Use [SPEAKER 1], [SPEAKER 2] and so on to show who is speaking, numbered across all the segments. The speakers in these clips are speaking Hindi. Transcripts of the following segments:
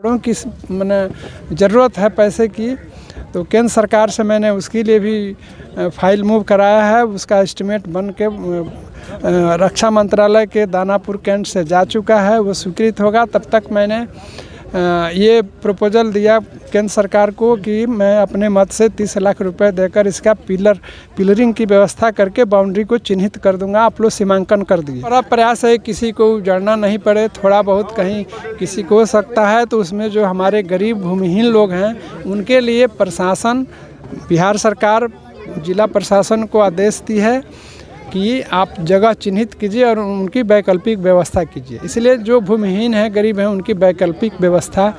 [SPEAKER 1] करोड़ों की मैंने ज़रूरत है पैसे की, तो केंद्र सरकार से मैंने उसके लिए भी फाइल मूव कराया है। उसका एस्टीमेट बन के रक्षा मंत्रालय के दानापुर कैंट से जा चुका है, वो स्वीकृत होगा। तब तक मैंने ये प्रपोजल दिया केंद्र सरकार को कि मैं अपने मद से 30 लाख रुपए देकर इसका पिलरिंग की व्यवस्था करके बाउंड्री को चिन्हित कर दूंगा। आप लोग सीमांकन कर दिए। बड़ा प्रयास है किसी को उजाड़ना नहीं पड़े, थोड़ा बहुत कहीं किसी को हो सकता है तो उसमें जो हमारे गरीब भूमिहीन लोग हैं उनके लिए प्रशासन, बिहार सरकार जिला प्रशासन को आदेश दी है कि आप जगह चिन्हित कीजिए और उनकी वैकल्पिक व्यवस्था कीजिए। इसलिए जो भूमिहीन है, गरीब हैं, उनकी वैकल्पिक व्यवस्था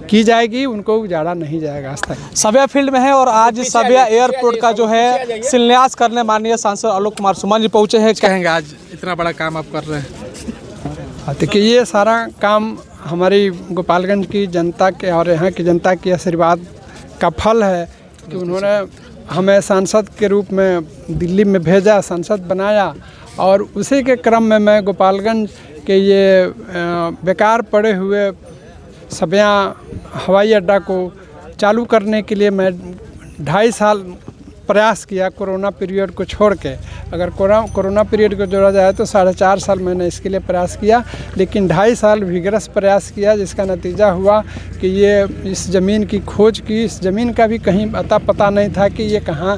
[SPEAKER 1] की जाएगी, उनको उजाड़ा नहीं जाएगा।
[SPEAKER 2] सभ्या फील्ड में है और आज सभ्या एयरपोर्ट का जो है शिलान्यास करने माननीय सांसद आलोक कुमार सुमन जी पहुंचे हैं। कहेंगे आज इतना बड़ा काम आप कर रहे हैं?
[SPEAKER 1] देखिए, ये सारा काम हमारी गोपालगंज की जनता के और यहाँ की जनता के आशीर्वाद का फल है कि उन्होंने हमें सांसद के रूप में दिल्ली में भेजा, सांसद बनाया, और उसी के क्रम में मैं गोपालगंज के ये बेकार पड़े हुए सभ्या हवाई अड्डा को चालू करने के लिए मैं 2.5 साल प्रयास किया, कोरोना पीरियड को छोड़ के। अगर कोरोना पीरियड को जोड़ा जाए तो 4.5 साल मैंने इसके लिए प्रयास किया, लेकिन 2.5 साल विगरस प्रयास किया, जिसका नतीजा हुआ कि ये इस ज़मीन की खोज की। इस ज़मीन का भी कहीं अता पता नहीं था कि ये कहाँ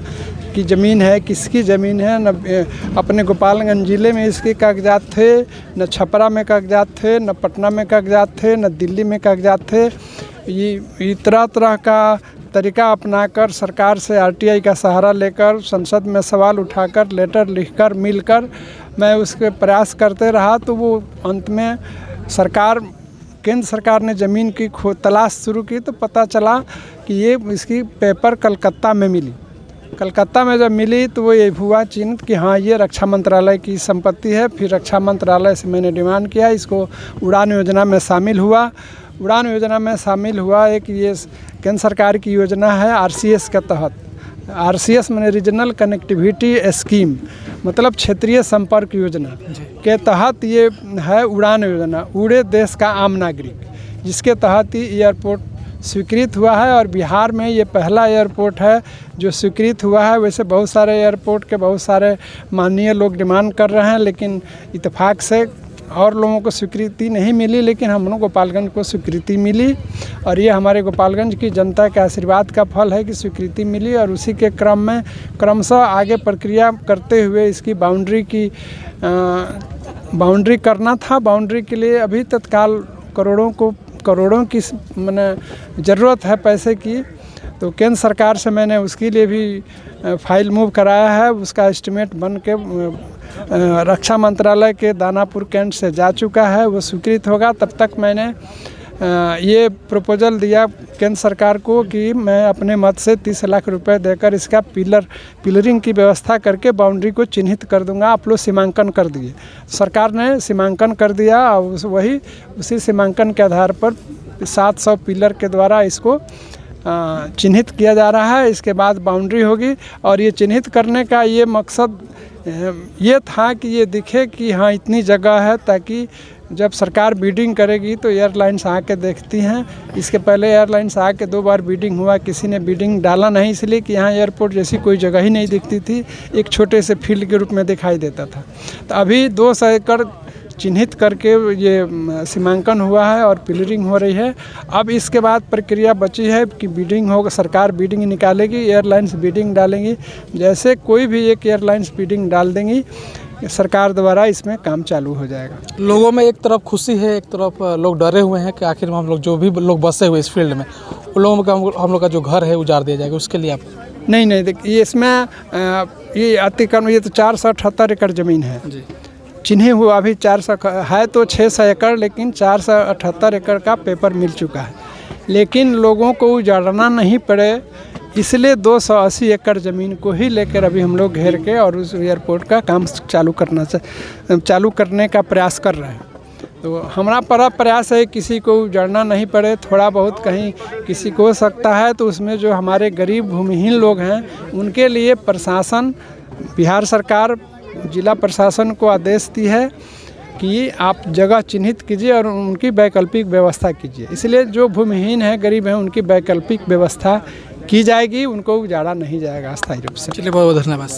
[SPEAKER 1] की ज़मीन है, किसकी ज़मीन है। न अपने गोपालगंज ज़िले में इसके कागजात थे, न छपरा में कागजात थे, न पटना में कागजात थे, न दिल्ली में कागजात थे। ये तरह तरह का तरीका अपनाकर सरकार से आरटीआई का सहारा लेकर, संसद में सवाल उठाकर, लेटर लिखकर, मिलकर मैं उसके प्रयास करते रहा। तो वो अंत में केंद्र सरकार ने ज़मीन की तलाश शुरू की तो पता चला कि ये इसकी पेपर कलकत्ता में मिली। कलकत्ता में जब मिली तो वो ये हुआ चिन्हित कि हाँ, ये रक्षा मंत्रालय की संपत्ति है। फिर रक्षा मंत्रालय से मैंने डिमांड किया, इसको उड़ान योजना में शामिल हुआ। उड़ान योजना में शामिल हुआ एक ये केंद्र सरकार की योजना है आरसीएस के तहत। आरसीएस माने रीजनल कनेक्टिविटी स्कीम, मतलब क्षेत्रीय संपर्क योजना के तहत ये है उड़ान योजना, उड़े देश का आम नागरिक, जिसके तहत ही एयरपोर्ट स्वीकृत हुआ है। और बिहार में ये पहला एयरपोर्ट है जो स्वीकृत हुआ है। वैसे बहुत सारे एयरपोर्ट के बहुत सारे माननीय लोग डिमांड कर रहे हैं, लेकिन इत्तेफाक से और लोगों को स्वीकृति नहीं मिली, लेकिन हम लोग गोपालगंज को स्वीकृति मिली। और ये हमारे गोपालगंज की जनता के आशीर्वाद का फल है कि स्वीकृति मिली। और उसी के क्रम में क्रमशः आगे प्रक्रिया करते हुए इसकी बाउंड्री करना था। बाउंड्री के लिए अभी तत्काल करोड़ों की मैंने ज़रूरत है पैसे की, तो केंद्र सरकार से मैंने उसके लिए भी फाइल मूव कराया है। उसका एस्टीमेट बन के रक्षा मंत्रालय के दानापुर कैंट से जा चुका है, वो स्वीकृत होगा। तब तक मैंने ये प्रपोजल दिया केंद्र सरकार को कि मैं अपने मद से 30 लाख रुपए देकर इसका पिलरिंग की व्यवस्था करके बाउंड्री को चिन्हित कर दूंगा। आप लोग सीमांकन कर दिए। सरकार ने सीमांकन कर दिया और उसी सीमांकन के आधार पर 700 पिलर के द्वारा इसको चिन्हित किया जा रहा है। इसके बाद बाउंड्री होगी और ये चिन्हित करने का ये मकसद ये था कि ये दिखे कि हाँ, इतनी जगह है, ताकि जब सरकार बिडिंग करेगी तो एयरलाइंस आके देखती हैं। इसके पहले एयरलाइंस आके 2 बार बिडिंग हुआ, किसी ने बिडिंग डाला नहीं, इसलिए कि यहाँ एयरपोर्ट जैसी कोई जगह ही नहीं दिखती थी, एक छोटे से फील्ड के रूप में दिखाई देता था। तो अभी 200 एकड़ चिन्हित करके ये सीमांकन हुआ है और पिलरिंग हो रही है। अब इसके बाद प्रक्रिया बची है कि बिडिंग होगा, सरकार बिडिंग निकालेगी, एयरलाइंस बिडिंग डालेंगी। जैसे कोई भी एक एयरलाइंस बिडिंग डाल देंगी, सरकार द्वारा इसमें काम चालू हो जाएगा।
[SPEAKER 2] लोगों में एक तरफ खुशी है, एक तरफ लोग डरे हुए हैं कि आखिर में हम लोग जो भी लोग बसे हुए इस फील्ड में, उन लोगों का हम लोग का जो घर है उजाड़ दिया जाएगा, उसके लिए आप
[SPEAKER 1] नहीं देखिए, इसमें ये अतिक्रमण, ये तो 478 एकड़ ज़मीन है जी, चिन्हे हुआ अभी 400 है तो 600 एकड़, लेकिन 478 एकड़ का पेपर मिल चुका है। लेकिन लोगों को उजाड़ना नहीं पड़े, इसलिए 280 एकड़ ज़मीन को ही लेकर अभी हम लोग घेर के और उस एयरपोर्ट का काम चालू करने का प्रयास कर रहे हैं। तो हमारा बड़ा प्रयास है किसी को उजाड़ना नहीं पड़े, थोड़ा बहुत कहीं किसी को हो सकता है तो उसमें जो हमारे गरीब भूमिहीन लोग हैं उनके लिए प्रशासन, बिहार सरकार जिला प्रशासन को आदेश दी है कि आप जगह चिन्हित कीजिए और उनकी वैकल्पिक व्यवस्था कीजिए। इसलिए जो भूमिहीन है, गरीब हैं, उनकी वैकल्पिक व्यवस्था की जाएगी, उनको उजाड़ा नहीं जाएगा अस्थायी रूप से।
[SPEAKER 2] चलिए बहुत बहुत धन्यवाद।